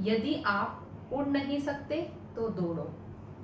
यदि आप उड़ नहीं सकते तो दौड़ो,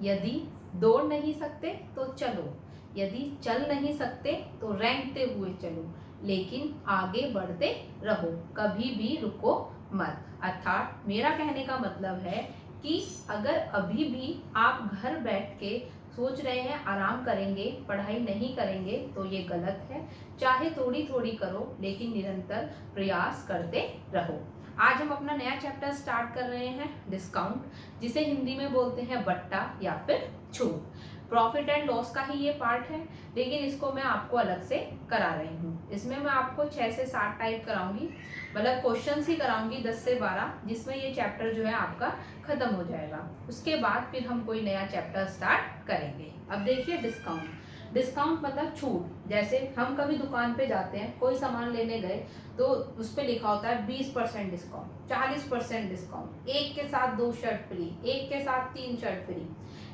यदि दौड़ नहीं सकते तो चलो, यदि चल नहीं सकते तो रेंगते हुए चलो, लेकिन आगे बढ़ते रहो, कभी भी रुको मत। अर्थात मेरा कहने का मतलब है कि अगर अभी भी आप घर बैठ के सोच रहे हैं आराम करेंगे, पढ़ाई नहीं करेंगे, तो ये गलत है। चाहे थोड़ी थोड़ी करो, लेकिन निरंतर प्रयास करते रहो। आज हम अपना नया चैप्टर स्टार्ट कर रहे हैं, डिस्काउंट, जिसे हिंदी में बोलते हैं बट्टा या फिर छूट। प्रॉफिट एंड लॉस का ही ये पार्ट है, लेकिन इसको मैं आपको अलग से करा रही हूँ। इसमें मैं आपको 6 से 7 टाइप कराऊंगी, मतलब क्वेश्चन ही कराऊंगी 10 से 12, जिसमें ये चैप्टर जो है आपका खत्म हो जाएगा। उसके बाद फिर हम कोई नया चैप्टर स्टार्ट करेंगे। अब देखिए डिस्काउंट। डिस्काउंट मतलब छूट। जैसे हम कभी दुकान पे जाते हैं, कोई सामान लेने गए, तो उस पर लिखा होता है 20% डिस्काउंट, 40% डिस्काउंट, एक के साथ 2 शर्ट फ्री, एक के साथ 3 शर्ट फ्री।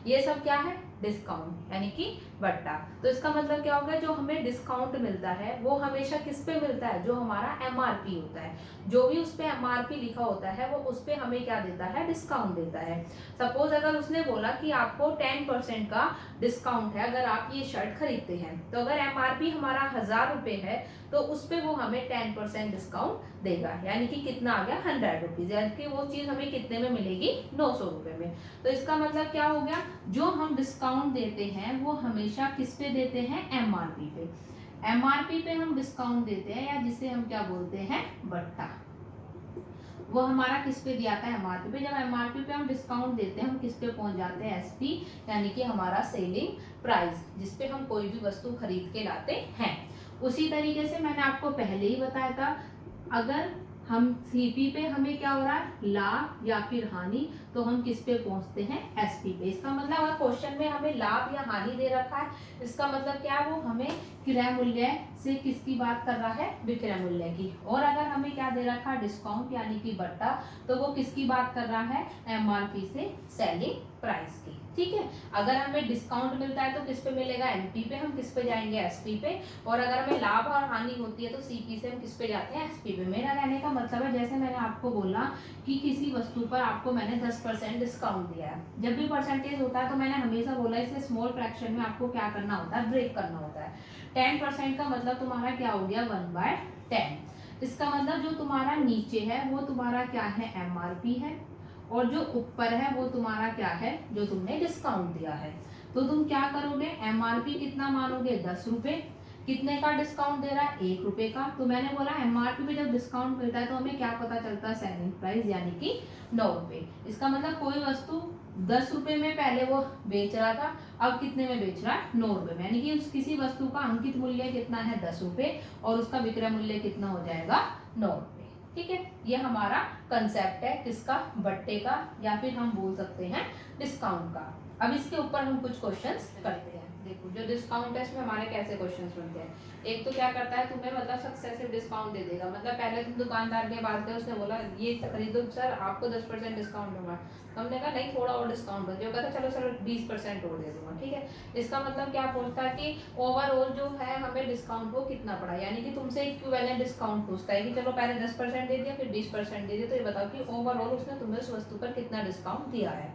ये सब क्या है? डिस्काउंट, यानी कि बट्टा। तो इसका मतलब क्या होगा? जो हमें डिस्काउंट मिलता है वो हमेशा किस पे मिलता है? जो हमारा एमआरपी होता है, जो भी उस पे एमआरपी लिखा होता है वो उस पे हमें क्या देता है? डिस्काउंट देता है। सपोज अगर उसने बोला कि आपको 10% का डिस्काउंट है अगर आप ये शर्ट खरीदते हैं, तो अगर एमआरपी हमारा 1000 रुपये है, तो उस पे वो हमें 10% डिस्काउंट देगा, यानी कि कितना आ गया? 100 रुपीज, यानी कि वो चीज हमें कितने में मिलेगी? 900 रुपये में। तो इसका मतलब क्या हो गया? जो हम डिस्काउंट देते हैं वो हमेशा किस पे देते हैं? एमआरपी पे। एमआरपी पे हम डिस्काउंट देते हैं, या जिसे हम क्या बोलते हैं? बट्टा। वो हमारा किस पे दिया था? एमआरपी पे। जब एमआरपी पे हम डिस्काउंट देते हैं, हम किस पे पहुंच जाते हैं? एसपी, यानी कि हमारा सेलिंग प्राइस, जिसपे हम कोई भी वस्तु खरीद के लाते हैं। उसी तरीके से मैंने आपको पहले ही बताया था, अगर हम सीपी पे हमें क्या हो रहा है? लाभ या फिर हानि, तो हम किस पे पहुंचते हैं? एसपी पे। इसका मतलब अगर क्वेश्चन में हमें लाभ या हानि दे रखा है, इसका मतलब क्या है? वो हमें क्रय मूल्य से किसकी बात कर रहा है? विक्रय मूल्य की। और अगर हमें क्या दे रखा है? डिस्काउंट, यानी कि बट्टा, तो वो किसकी बात कर रहा है? एमआरपी से सेलिंग प्राइस की। ठीक है। अगर हमें डिस्काउंट मिलता है तो किस पे मिलेगा? एमपी पे। हम किस पे जाएंगे? एसपी पे। और अगर हमें लाभ और हानि होती है तो सीपी से हम किस पे जाते हैं? एसपी पे। मेरा कहने का मतलब है, जैसे मैंने आपको बोला कि किसी वस्तु पर आपको मैंने 10% डिस्काउंट दिया है। जब भी परसेंटेज होता है तो मैंने हमेशा बोला इसे स्मॉल फ्रैक्शन में आपको क्या करना होता है? ब्रेक करना होता है। 10% का मतलब तुम्हारा क्या हो गया? 1/10। इसका मतलब जो तुम्हारा नीचे है वो तुम्हारा क्या है? एमआरपी है, और जो ऊपर है वो तुम्हारा क्या है? जो तुमने डिस्काउंट दिया है। तो तुम क्या करोगे? एमआरपी कितना मानोगे? 10 रुपए। कितने का डिस्काउंट दे रहा है? 1 रुपए का। तो मैंने बोला एमआरपी पे जब डिस्काउंट मिलता है तो हमें क्या पता चलता है? सेलिंग प्राइस, यानी कि 9 रुपए। इसका मतलब कोई वस्तु 10 रुपए में पहले वो बेच रहा था, अब कितने में बेच रहा है? 9 रुपए में। यानी कि उस किसी वस्तु का अंकित मूल्य कितना है? 10 रुपए, और उसका विक्रय मूल्य कितना हो जाएगा? 9 रुपए। ठीक है। ये हमारा कंसेप्ट है किसका? बट्टे का, या फिर हम बोल सकते हैं डिस्काउंट का। अब इसके ऊपर हम कुछ क्वेश्चंस करते हैं। देखो, जो डिस्काउंट है इसमें हमारे कैसे क्वेश्चंस बनते हैं। एक तो क्या करता है, तुम्हें मतलब सक्सेसिव डिस्काउंट दे देगा। मतलब पहले तुम दुकानदार के पास गए, उसने बोला ये खरीदो सर, आपको 10% डिस्काउंट दूंगा। हमने कहा नहीं, थोड़ा और डिस्काउंट दो। जो कहता चलो चलो 20% और दे दूंगा। ठीक है। इसका मतलब क्या पूछता है कि ओवरऑल जो है हमें डिस्काउंट वो कितना पड़ा, यानी कि तुमसे इक्विवेलेंट डिस्काउंट पूछता है कि चलो पहले 10% दे दिया, फिर 20% दे दिया, तो ये बताओ कि ओवरऑल उसने तुम्हें उस वस्तु पर कितना डिस्काउंट दिया है।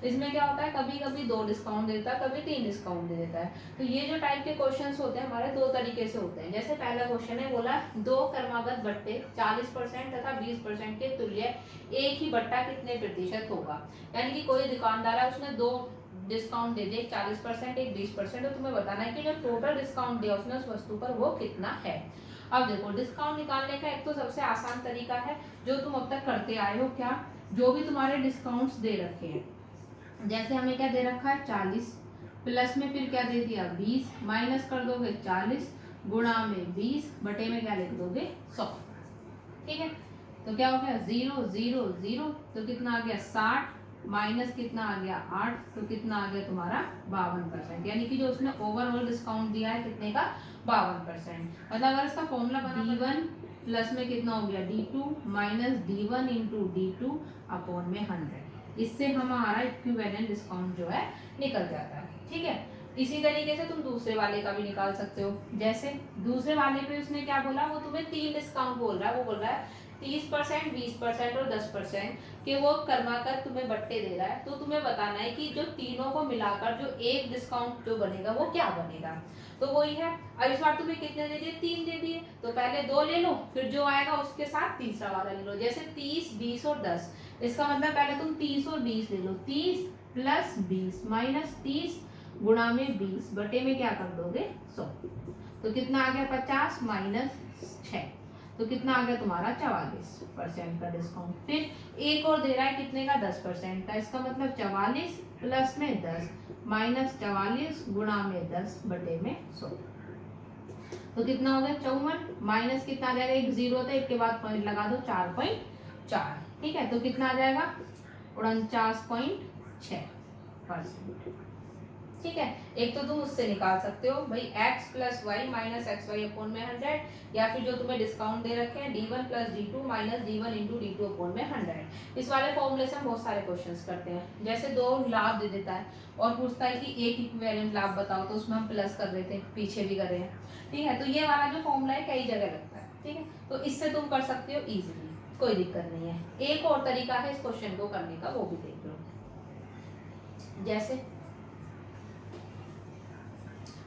इसमें क्या होता है, कभी कभी 2 डिस्काउंट देता है, कभी 3 डिस्काउंट दे देता है। तो ये जो टाइप के क्वेश्चंस होते हैं हमारे 2 तरीके से होते हैं। जैसे पहला क्वेश्चन है, बोला 2 क्रमागत बट्टे 40% तथा 20% के तुल्य एक ही बट्टा कितने प्रतिशत होगा। यानी कि कोई दुकानदार है, उसने 2 डिस्काउंट दे दिए, 40%, एक 20%, तो तुम्हें बताना है कि जो टोटल डिस्काउंट दिया उसने उस वस्तु पर वो कितना है। अब देखो, डिस्काउंट निकालने का एक तो सबसे आसान तरीका है जो तुम अब तक करते आए हो। क्या? जो भी तुम्हारे डिस्काउंट्स दे रखे हैं, जैसे हमें क्या दे रखा है? 40, प्लस में फिर क्या दे दिया? 20, माइनस कर दोगे 40, गुणा में 20, बटे में क्या लिख दोगे? 100। ठीक है। तो क्या हो गया? 0 0 0, तो कितना आ गया? 60, माइनस कितना आ गया? 8, तो कितना आ गया तुम्हारा? 52%। यानी कि जो उसने ओवरऑल डिस्काउंट दिया है कितने का? 52%। मतलब अगर इसका फॉर्मूला बना, D1 प्लस में कितना हो गया? D2 minus D1 into D2 upon में 100। इससे हमारा इक्विवेलेंट डिस्काउंट जो है निकल जाता है। ठीक है। इसी तरीके से तुम दूसरे वाले का भी निकाल सकते हो। जैसे दूसरे वाले पे उसने क्या बोला? वो तुम्हें 3 डिस्काउंट बोल रहा है। वो बोल रहा है 30%, 20% और 10% के वो कर्माकर तुम्हें बट्टे दे रहा है, तो तुम्हें बताना है कि जो तीनों को मिलाकर जो एक डिस्काउंट जो बनेगा वो क्या बनेगा। तो वही है। अब इस बार तुम्हें कितने दे दिए, 3 दे दिए, तो पहले 2 ले लो, फिर जो आएगा उसके साथ तीसरा वाला ले लो। जैसे 30, 20 और 10, इसका मतलब पहले तुम 30 और 20 ले लो। 30 प्लस 20 माइनस 30 गुणा में 20 बटे में क्या कर दोगे 100। तो कितना आ गया 50 माइनस 6, तो कितना आ गया तुम्हारा 44% का डिस्काउंट। फिर एक और दे रहा है कितने का 10% का, इसका मतलब 44 प्लस में 10 माइनस 44 गुणा में 10 बटे में 100। तो कितना हो गया 54 माइनस कितना आ जाएगा, एक जीरो था, एक के बाद पॉइंट लगा दो 4.4। ठीक है, तो कितना आ जाएगा 49.6%। ठीक है, एक तो तुम उससे निकाल सकते हो भाई x plus y minus x y upon में 100, या फिर जो तुम्हें डिस्काउंट दे रखे हैं d1 plus d2 minus d1 into d2 upon में 100। इस वाले फॉर्मूले से हम बहुत सारे क्वेश्चंस करते हैं। जैसे दो लाभ दे देता है और पूछता है कि एक इक्विवेलेंट लाभ बताओ, तो उसमें हम प्लस कर देते हैं, पीछे भी कर रहे हैं। ठीक है, तो ये वाला जो फॉर्मूला है कई जगह लगता है। ठीक है, तो इससे तुम कर सकते हो इजीली, कोई दिक्कत नहीं है। एक और तरीका है इस क्वेश्चन को करने का, वो भी देख लो। जैसे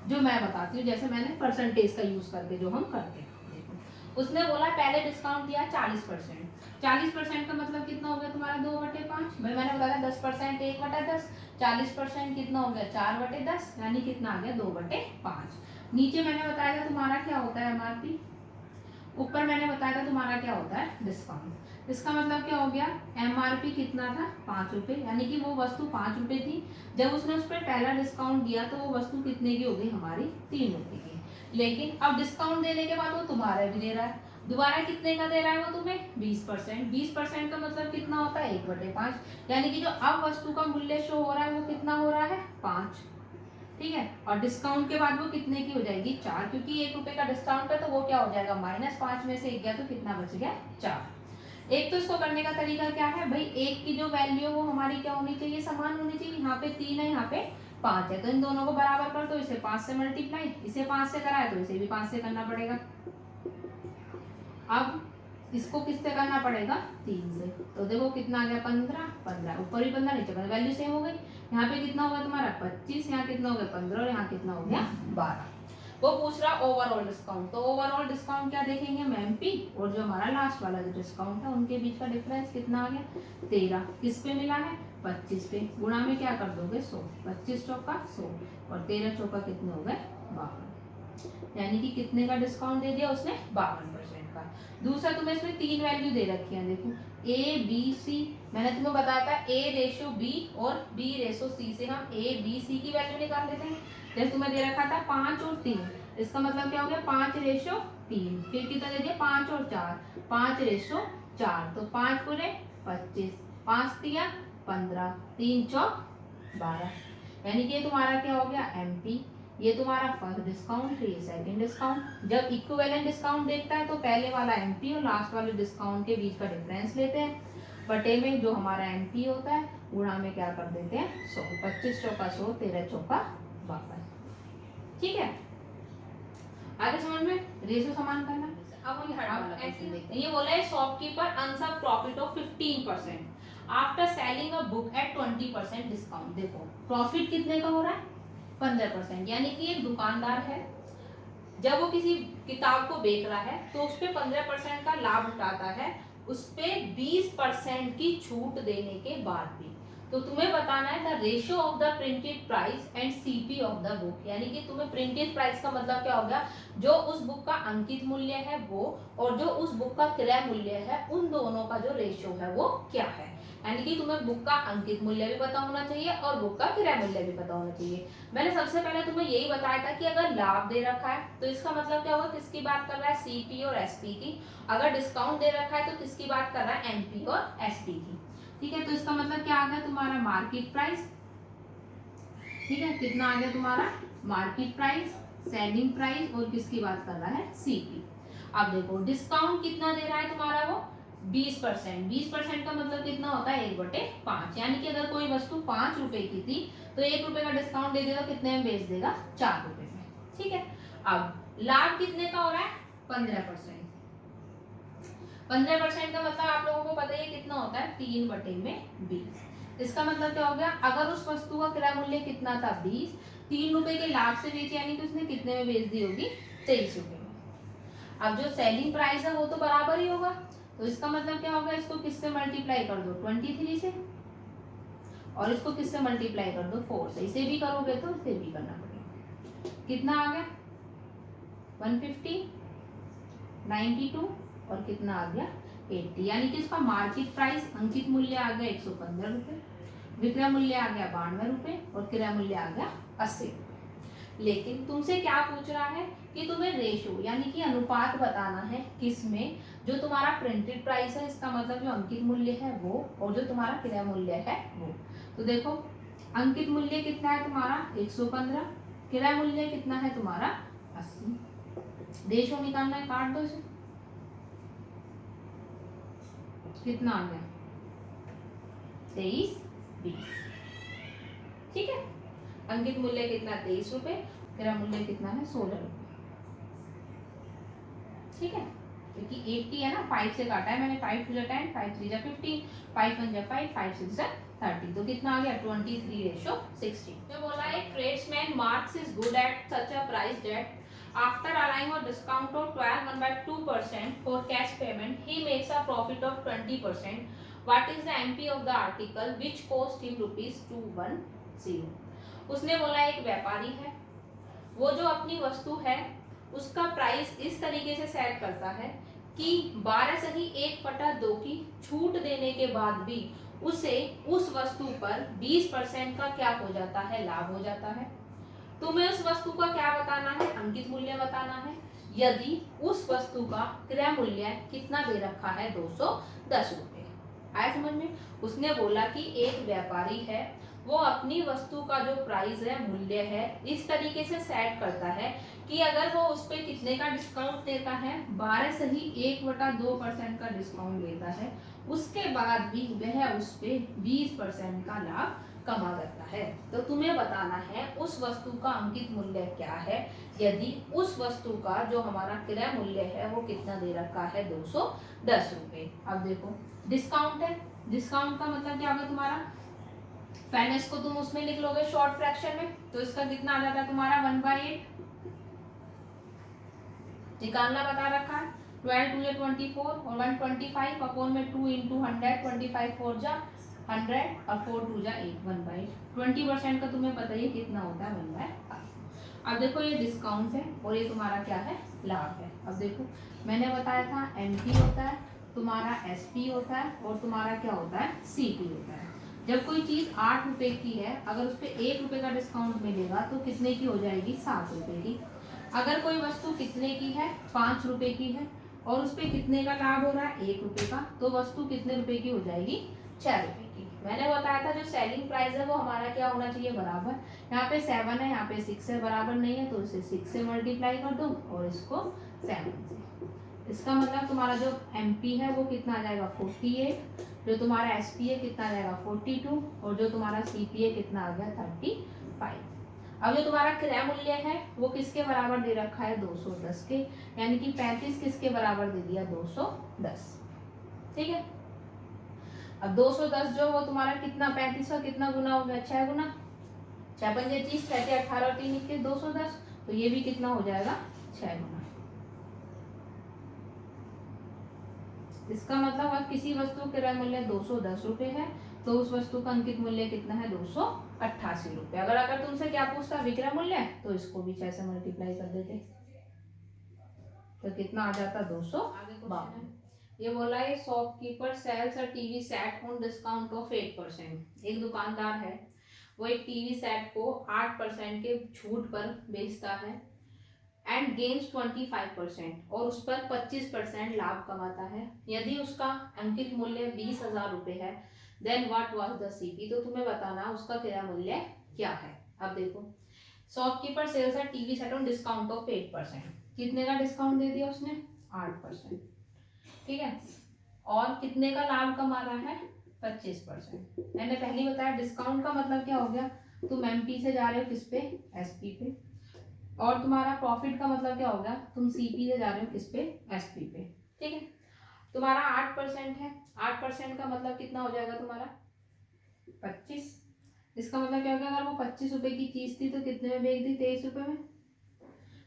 जो मैं बताती हूँ, जैसे मैंने परसेंटेज का यूज करके जो हम करते हैं, देखो उसने बोला पहले डिस्काउंट दिया 40%। 40% का मतलब कितना हो गया तुम्हारा 2/5। भाई मैंने बताया 10% 1/10, 40% कितना हो गया 4/10, यानी कितना आ गया 2/5। नीचे मैंने बताया था तुम्हारा क्या होता है एमआरपी, ऊपर मैंने बताया था तुम्हारा क्या होता है डिस्काउंट। इसका मतलब क्या हो गया, एमआरपी कितना था 5 रुपए, यानी कि वो वस्तु 5 रुपए थी। जब उसने उस पर पहला डिस्काउंट दिया तो वो वस्तु कितने की हो गई हमारी 3 रुपए की। लेकिन अब डिस्काउंट देने के बाद वो तुम्हारा भी दे रहा है, दोबारा कितने का दे रहा है वो तुम्हें 20%। 20% का मतलब कितना होता है 1/5, यानी कि जो अब वस्तु का मूल्य शो हो रहा है वो कितना हो रहा है 5। ठीक है, और डिस्काउंट के बाद वो कितने की हो जाएगी 4, क्योंकि 1 रुपए का डिस्काउंट है तो वो क्या हो जाएगा -5 में से 1 गया तो कितना बच गया 4। एक तो इसको करने का तरीका क्या है भाई, एक की जो वैल्यू वो हमारी क्या होनी चाहिए, समान होनी चाहिए। यहाँ पे 3 है, यहाँ पे 5 है, तो इन दोनों को बराबर कर दो। इसे 5 से मल्टीप्लाई, इसे 5 से कराए तो इसे भी 5 से करना पड़ेगा। अब इसको किससे करना पड़ेगा 3 से, तो देखो कितना आ गया 15, 15 ऊपर भी 15 नीचे 15, वैल्यू सेम हो गई। यहाँ पे कितना होगा तुम्हारा 25, यहाँ कितना हो गया 15 और यहाँ कितना हो गया 12। वो पूछ रहा ओवरऑल डिस्काउंट, तो ओवरऑल डिस्काउंट क्या देखेंगे हम एमपी, और जो हमारा लास्ट वाला जो डिस्काउंट है उनके बीच का डिफरेंस कितना आ गया 13। किस पे मिला है 25 पे, गुणा में क्या कर दोगे 100, 25 चौका 100 और 13 चौका कितने हो गए 52, यानी कि कितने का डिस्काउंट दे दिया उसने 52% का। दूसरा तुम्हें इसमें 3 वैल्यू दे रखी है, देखो ए बी सी, मैंने तुम्हें बताया था ए रेशो बी और बी रेशो सी से हम ए बी सी की वैल्यू निकाल लेते हैं। जैसे तुम्हें दे रखा था 5 और 3, इसका मतलब क्या हो गया 5/3। फिर कितना दे दिया 5 और 4, 5/4, तो 5 पूरे 25, 5 दिया 15, 3 चौक 12, यानी कि ये तुम्हारा क्या हो गया एमपी। ये तुम्हारा फर्स्ट डिस्काउंट, ये सेकंड डिस्काउंट। जब इक्विवेलेंट डिस्काउंट देखता है तो पहले वाला एमपी और लास्ट वाले डिस्काउंट के बीच का डिफरेंस लेते हैं, बटे में जो हमारा एमपी होता है गुणा में क्या कर देते हैं 100, 25 चौका 100, 13 चौका 52। ठीक है, आगे समझ में, रेशो समान करना। अब ये बोला है shopkeeper earns a profit of 15% after selling a book at 20% discount. देखो प्रॉफिट कितने का हो रहा है 15%, यानी कि एक दुकानदार है जब वो किसी किताब को बेच रहा है तो उस पे 15% का लाभ उठाता है, उस पे 20% की छूट देने के बाद भी। तो तुम्हें बताना है the ratio of the printed price and CP of the book, यानी कि तुम्हें प्रिंटेड प्राइस का मतलब क्या हो गया, जो उस बुक का अंकित मूल्य है वो, और जो उस बुक का क्रय मूल्य है, उन दोनों का जो रेशियो है वो क्या है। यानी कि तुम्हें बुक का अंकित मूल्य भी पता होना चाहिए और बुक का क्रय मूल्य भी पता होना चाहिए। मैंने सबसे पहले तुम्हें यही बताया था कि अगर लाभ दे रखा है तो इसका मतलब क्या होगा, किसकी बात कर रहा है सीपी और एसपी की। अगर डिस्काउंट दे रखा है तो किसकी बात कर रहा है एमपी और एसपी की। ठीक है, तो इसका मतलब क्या आ गया तुम्हारा मार्केट प्राइस। ठीक है, कितना आ गया तुम्हारा मार्केट प्राइस, सेलिंग प्राइस और किसकी बात कर रहा है सीपी। अब देखो डिस्काउंट कितना दे रहा है तुम्हारा वो 20%। 20% का मतलब कितना होता है 1/5, यानी कि अगर कोई वस्तु 5 रुपए की थी तो 1 रुपए का डिस्काउंट दे देगा, कितने में बेच देगा 4 रुपए में। ठीक है, अब लाभ कितने का हो रहा है 15%। 15% का मतलब आप लोगों को पता ही है कितना होता है, 3/20। इसका मतलब क्या हो गया, अगर उस वस्तु का क्रय मूल्य कितना था 20, 3 रुपए के लाभ से बेची, यानी कि उसने कितने में बेच दी होगी, 23 रुपए में। अब जो सेलिंग प्राइस है वो तो बराबर ही होगा, तो इसका मतलब क्या होगा, इसको किससे मल्टीप्लाई कर दो, 23 से, और इसको किससे मल्टीप्लाई कर दो, 4 से। इसे भी करोगे तो इसे भी करना पड़ेगा। कितना आ गया, 150, 92 और कितना आ गया, 80। यानी कि इसका मार्केट प्राइस, अंकित मूल्य आ गया 115 रुपए, विक्रय मूल्य आ गया 92 रुपए और क्रय मूल्य आ गया 80 रुपए। लेकिन तुमसे क्या पूछ रहा है कि तुम्हें रेशो यानी कि अनुपात बताना है, किसमें, जो तुम्हारा प्रिंटेड प्राइस है, इसका मतलब जो अंकित मूल्य है वो, और जो तुम्हारा क्रय मूल्य है वो। तो देखो अंकित मूल्य कितना है तुम्हारा 115, क्रय मूल्य कितना है तुम्हारा 80। रेशो निकालना है, काट दो इसे, कितना आ गया 23/20। ठीक है, अंकित मूल्य कितना 23 रुपए, क्रय मूल्य कितना है 16 रुपए। ठीक है, क्योंकि 80 है ना, 5 से काटा है मैंने, 5 2 10, 5 3 15, 5 1 5, 5 6 30, तो कितना आ गया 23:60। जो बोला है tradesman marks is good at such a price that after allowing a discount of 12.2% for cash payment he makes a profit of 20%। What is the MP of the article which cost him ₹210। उसने बोला एक व्यापारी है, वो जो अपनी वस्तु है उसका प्राइस इस तरीके से सेट करता है कि 12 से ही 1/2 की छूट देने के बाद भी उसे उस वस्तु पर 20% का क्या हो जाता है, लाभ हो जाता है। तुम्हें उस वस्तु का क्या बताना है, अंकित मूल्य बताना है। यदि उस वस्तु का क्रय मूल्य कितना दे रखा है 210 रुपए। आया समझ में। उसने बोला कि एक व्यापारी है, वो अपनी वस्तु का जो प्राइस है, मूल्य है, इस तरीके से सेट करता है कि अगर वो उस पर कितने का डिस्काउंट देता है, 12 से ही 1/2% का डिस्काउंट देता है, उसके बाद भी वह उस पर 20% का लाभ कमा जाता है। तो तुम्हें बताना है उस वस्तु का अंकित मूल्य क्या है, यदि उस वस्तु का जो हमारा क्रय मूल्य है वो कितना दे रखा है 210 रुपए। अब देखो डिस्काउंट है, डिस्काउंट का मतलब क्या होगा तुम्हारा, पहले इसको तुम उसमें लिख लोगे शॉर्ट फ्रैक्शन में, तो इसका कितना आ जाता है तुम्हारा 1/8 निकालना बता रखा है। 12 2 24 और 125 अपॉन में 2 इंटू 100, 25 4 जा 100 और 4 2 जा 8, 1/8। 20% का तुम्हें पता ही कितना होता है 1/5। अब देखो ये डिस्काउंट है और ये तुम्हारा क्या है, लाभ है। अब देखो मैंने बताया था एमपी होता है तुम्हारा, एसपी होता है और तुम्हारा क्या होता है, सीपी होता है। जब कोई चीज 8 रुपए की है, अगर उस पर 1 रुपए का डिस्काउंट मिलेगा तो कितने की हो जाएगी, 7 रुपए की। अगर कोई वस्तु कितने की है, 5 रुपए की है, और उस पर कितने का लाभ हो रहा है 1 रुपए का, तो वस्तु कितने रुपए की हो जाएगी, 6 रुपए की। मैंने बताया था जो सेलिंग प्राइस है वो हमारा क्या होना चाहिए, बराबर। यहाँ पे 7 है, यहाँ पे 6 है, बराबर नहीं है तो इसे 6 से मल्टीप्लाई कर दो और इसको 7 से। इसका मतलब तुम्हारा जो एमपी है वो कितना आ जाएगा 48, जो तुम्हारा एसपी है कितना आ जाएगा 42 और जो तुम्हारा सीपी है कितना आ गया 35। अब जो तुम्हारा क्रय मूल्य है वो किसके बराबर दे रखा है 210 के, यानी कि 35 किसके बराबर दे दिया 210। ठीक है, अब 210 जो वो तुम्हारा कितना 35 का कितना गुना हो गया, 6 गुना, 6 पंजे 30, 6 18 और 3 21 210, तो ये भी कितना हो जाएगा 6 गुना। इसका मतलब अब किसी वस्तु का क्रय मूल्य 210 रुपए है तो उस वस्तु का अंकित मूल्य कितना है 288 रुपए। अगर तुमसे क्या पूछता विक्रय मूल्य, तो इसको भी 6 से मल्टीप्लाई कर देते तो कितना आ जाता 252। ये बोला है shopkeeper sells a TV set on discount of 8%। एक दुकानदार है, वो एक टीवी सेट को 8% के छूट पर बेचता है एंड गेन्स 25% और उस पर 25% लाभ कमाता है। यदि उसका अंकित मूल्य 20,000 रुपए है, then what was the CP. तो तुम्हें बताना उसका क्रय मूल्य क्या है। अब देखो shopkeeper sells a TV set on discount of 8%। कितने का डिस्काउंट दे दिया उसने, 8%। ठीक है, और कितने का लाभ कमा रहा है 25%। मैंने पहले ही बताया डिस्काउंट का मतलब क्या हो गया, तुम एमपी से जा रहे हो किस पे, एसपी पे, और तुम्हारा प्रॉफिट का मतलब क्या होगा, तुम सीपी से जा रहे हो किस पे, एसपी पे। ठीक है, तुम्हारा 8% है, 8% का मतलब कितना हो जाएगा तुम्हारा 25। इसका मतलब क्या हो गया, अगर वो 25 रुपए की चीज थी तो कितने में बेच दी, 23 रुपए में।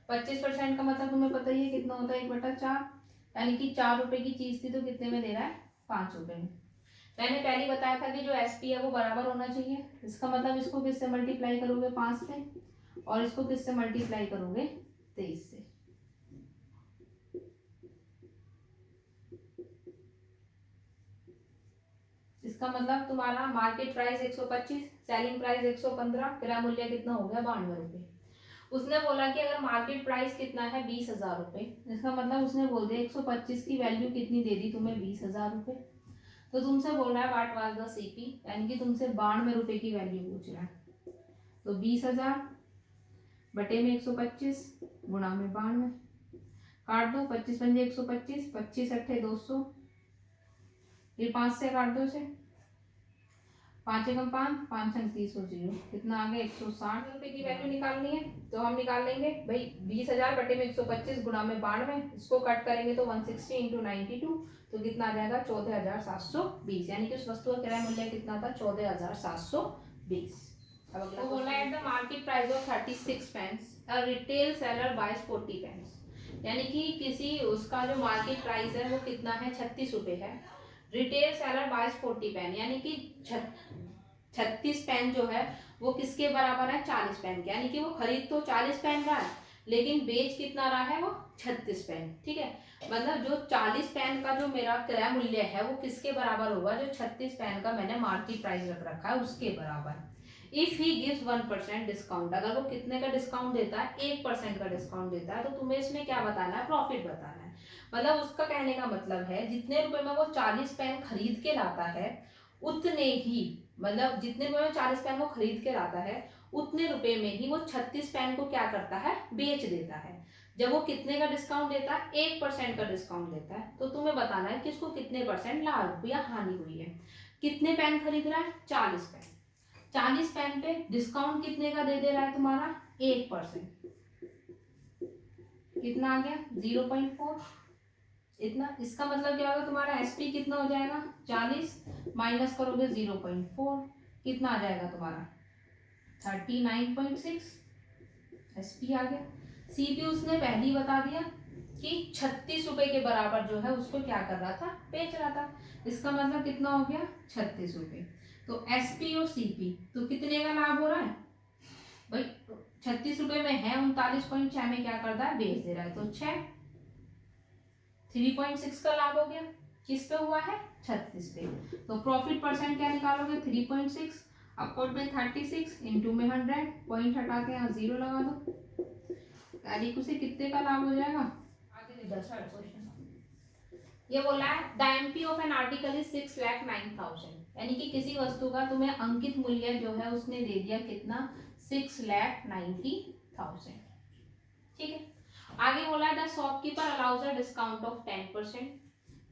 25% का मतलब तुम्हें पता ही है कितना होता है, 1/4, यानी कि 4 रुपए की चीज थी तो कितने में दे रहा है, 5 रुपए में। मैंने पहले ही बताया था कि जो एसपी है वो बराबर होना चाहिए। इसका मतलब इसको किससे मल्टीप्लाई करोगे, 5 से, और इसको किससे मल्टीप्लाई करोगे, 23 से। इसका मतलब तुम्हारा मार्केट प्राइस 125, सेलिंग प्राइस 115, क्रय मूल्य कितना हो गया, 92 रुपए। उसने बोला कि अगर मार्केट प्राइस कितना है, 20,000 रुपए, इसका मतलब उसने बोल दिया 125 की वैल्यू कितनी दे दी तुम्हें, 20,000 रुपए। तो तुमसे बोल रहा है व्हाट वाज द सीपी, यानी कि तुमसे 92 रुपए की वैल्यू पूछ रहा है। तो 20,000 बटे में 125 गुणा में 92, काट दो, 25 पंजे 125, 25 अट्ठे 200, ये 5 से काट दो इसे, 5 एकम 5, 5 अंक 30 हो, जीरो, कितना आ गया 160 रुपए की वैल्यू निकालनी है। तो हम निकाल लेंगे भाई 20,000 बटे में 125 गुणा में 92, इसको कट करेंगे तो 160 इंटू 92, तो कितना आ जाएगा 14,720, यानी कि उस वस्तु का क्रय मूल्य कितना था, 14,720। अब अगला बोला है the market price of 36 pence, a retail seller buys 40 pence, यानी कि किसी उसका जो मार्केट प्राइस है वो कितना है, 36 रुपए है। रिटेल सेलर बाइज 40 पेन, यानी कि 36 पेन जो है वो किसके बराबर है, 40 पेन के, यानी कि वो खरीद तो 40 पेन रहा है लेकिन बेच कितना रहा है, वो 36 पेन। ठीक है, मतलब जो 40 पेन का जो मेरा क्रय मूल्य है वो किसके बराबर होगा, जो 36 पेन का मैंने मार्केट प्राइस रख रखा है उसके बराबर। इफ ही गिव्स 1% डिस्काउंट, अगर वो कितने का डिस्काउंट देता है, 1% का डिस्काउंट देता है, तो तुम्हें इसमें क्या बताना है, प्रॉफिट बताना है। मतलब उसका कहने का मतलब है जितने रुपए में वो 40 पेन खरीद के लाता है उतने ही, मतलब जितने रुपए में 40 पेन वो खरीद के लाता है उतने रुपए में ही वो 36 पेन को क्या करता है, बेच देता है। जब वो कितने का डिस्काउंट देता है, 1% का डिस्काउंट देता है, तो तुम्हें बताना है कि उसको कितने परसेंट लाभ या हानि हुई है। कितने पेन खरीद रहा है, 40 पेन, 40 पेन पे डिस्काउंट कितने का दे दे रहा है तुम्हारा, 1%, कितना आ गया 0.4, इतना। इसका मतलब क्या होगा, तुम्हारा एसपी कितना हो जाएगा, 40 माइनस करोगे 0.4, कितना आ जाएगा तुम्हारा 39.6, एसपी आ गया। सीपी उसने पहले ही बता दिया कि 36 रुपए के बराबर जो है उसको क्या कर रहा था, बेच रहा था। इसका मतलब कितना हो गया, 36 रुपए। तो एसपी और सीपी तो कितने का लाभ हो रहा है भाई, 36 रुपए में है, 39.6 में क्या करता है, बेच दे रहा है, तो 6, 3.6 का लाभ हो गया। किस पे हुआ है, 36 पे। तो प्रॉफिट परसेंट क्या निकालोगे, 3.6, अपवर्ड में 36 इंटू में 100, पॉइंट हटा के यहाँ 0 लगा दो, तारीख उसे कितने का लाभ हो जाएगा। आगे 10 क्वेश्चन ये बोला है the MP of an article is 6,09,000, यानी कि किसी वस्तु का तुम्हें अंकित मूल्य जो है उसने दे दिया कितना, 6,90,000। ठीक है, आगे बोला है the shopkeeper allows a discount of 10%,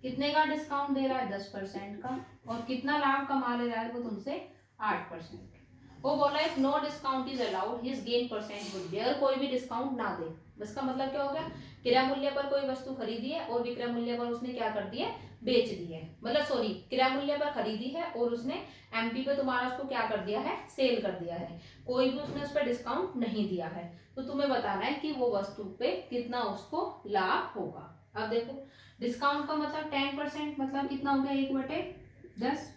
कितने का डिस्काउंट दे रहा है, 10% का, और कितना लाभ कमा ले रहा है वो तुमसे, 8%। वो बोला if no discount is allowed his gain percent would be, अगर कोई भी डिस्काउंट ना दे, इसका मतलब क्या हो गया, क्रय मूल्य पर कोई वस्तु खरीदी है और विक्रय मूल्य पर उसने क्या कर दी है, बेच दी है, मतलब सॉरी क्रय मूल्य पर खरीदी है और उसने एमपी पे तुम्हारा उसको क्या कर दिया है, सेल कर दिया है, कोई भी उसने उस पर डिस्काउंट नहीं दिया है, तो तुम्हें बताना है कि वो वस्तु पे कितना उसको लाभ होगा। अब देखो डिस्काउंट का मतलब 10%, मतलब कितना हो गया, 1/10,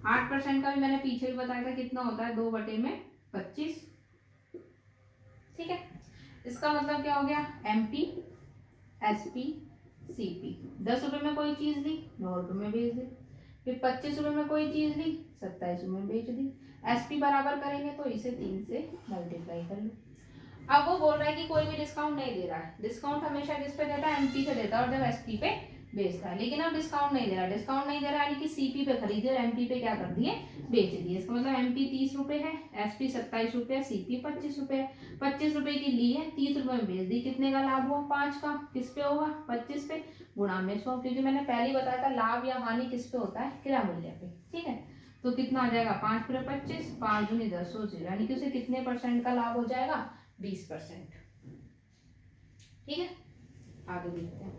8% का भी मैंने पीछे भी बताया था कितना होता है, 2/25। ठीक है, इसका मतलब क्या हो गया, एमपी एसपी सीपी, 10 रुपए में कोई चीज ली, 9 रुपए में बेच दी, फिर 25 रुपए में कोई चीज ली, 27 रुपए में बेच दी। एसपी बराबर करेंगे तो इसे 3 से मल्टीप्लाई कर लो। अब वो बोल रहा है कि कोई भी डिस्काउंट नहीं दे रहा है, डिस्काउंट हमेशा किस पे देता है, एमपी पे देता है, और जब एसपी पे बेचता है, लेकिन अब डिस्काउंट नहीं दे रहा है, डिस्काउंट नहीं दे रहा है यानी कि सीपी पे खरीदे और एमपी पे क्या कर दिए, बेच दिए। इसका मतलब एमपी 30 रुपए है, एसपी 27 रुपए, सीपी 25 रुपए है, 25 रुपए की ली है, 30 रुपए में बेच दी, कितने का लाभ हुआ, 5 का, किस पे होगा, 25 पे, गुणा में 100, क्योंकि मैंने पहले ही बताया था लाभ या हानि किस पे होता है, क्रय मूल्य पे। ठीक है, तो कितना आ जाएगा, 5 × 25, 5 दूनी 10 हो, यानी कि उसे कितने परसेंट का लाभ हो जाएगा, 20%। ठीक है, आगे देखते हैं।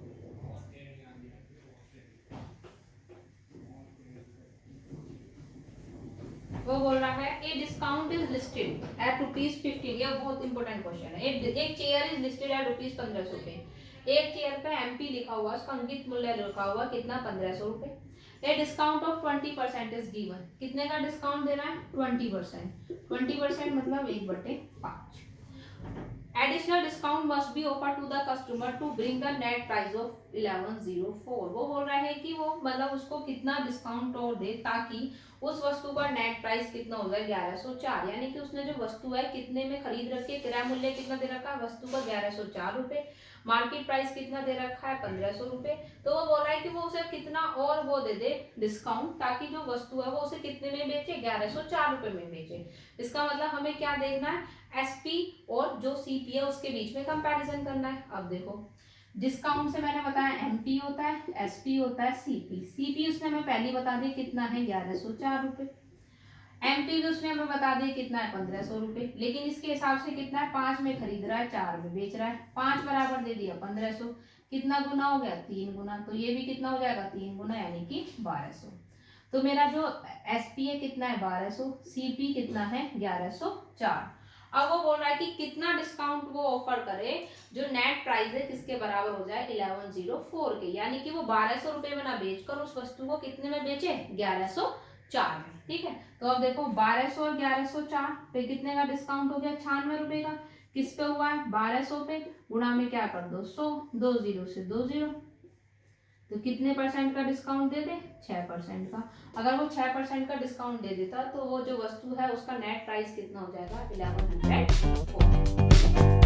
वो बोल रहा है a discount is listed at ₹15। ये बहुत इंपॉर्टेंट क्वेश्चन है। एक चेयर इज लिस्टेड एट ₹1500 पे। एक चेयर पे MP लिखा हुआ, उसका अंकित मूल्य लिखा हुआ कितना, ₹1500। A discount of 20% is given. कितने का डिस्काउंट दे रहा है, 20%। 20% मतलब 1/5। Additional discount must be offer to the customer to bring the net price of 1104। वो बोल रहा है कि वो मतलब उसको कितना डिस्काउंट और दे ताकि उस वस्तु का नेट प्राइस कितना हो जाए, 1104। यानी कि उसने जो वस्तु है कितने में खरीद रखी है, क्रय मूल्य कितना दे रखा है वस्तु का, ₹1104। मार्केट प्राइस कितना दे रखा है, ₹1500। तो वो बोल रहा है कि वो उसे कितना और वो दे दे डिस्काउंट, ताकि जो वस्तु है वो उसे कितने में बेचे, ₹1104 में बेचे। इसका मतलब हमें क्या देखना है, SP और जो CP है उसके बीच में कंपैरिजन करना है। अब देखो डिस्काउंट से मैंने बताया MP होता है, SP होता है, CP उसने हमें पहले बता दिया कितना है, ₹1104। MP भी उसने हमें बता दिया कितना है, ₹1500। लेकिन इसके हिसाब से कितना है, 5 में खरीद रहा है, 4 में बेच रहा है, 5 बराबर दे दिया 1500। कितना गुना हो गया, 3 गुना। तो ये भी कितना हो जाएगा, 3 गुना, यानी कि 1200। तो मेरा जो SP है कितना है, 1200, CP कितना है, 1104। अब वो बोल रहा है कि कितना डिस्काउंट वो ऑफर करे जो नेट प्राइस है किसके बराबर हो जाए, 1104 के। यानी कि वो 1200 में ना बेचकर उस वस्तु को कितने में बेचे, 1104 में। ठीक है, तो अब देखो 1200 और 1104 पे कितने का डिस्काउंट हो गया, ₹96 का। किस पे हुआ है, 1200 पे। गुणा में क्या कर दो, 100, 2 0 से 2 0। तो कितने परसेंट का डिस्काउंट दे दे, 6% का। अगर वो 6% का डिस्काउंट दे देता तो वो जो वस्तु है उसका नेट प्राइस कितना हो जाएगा, 1104।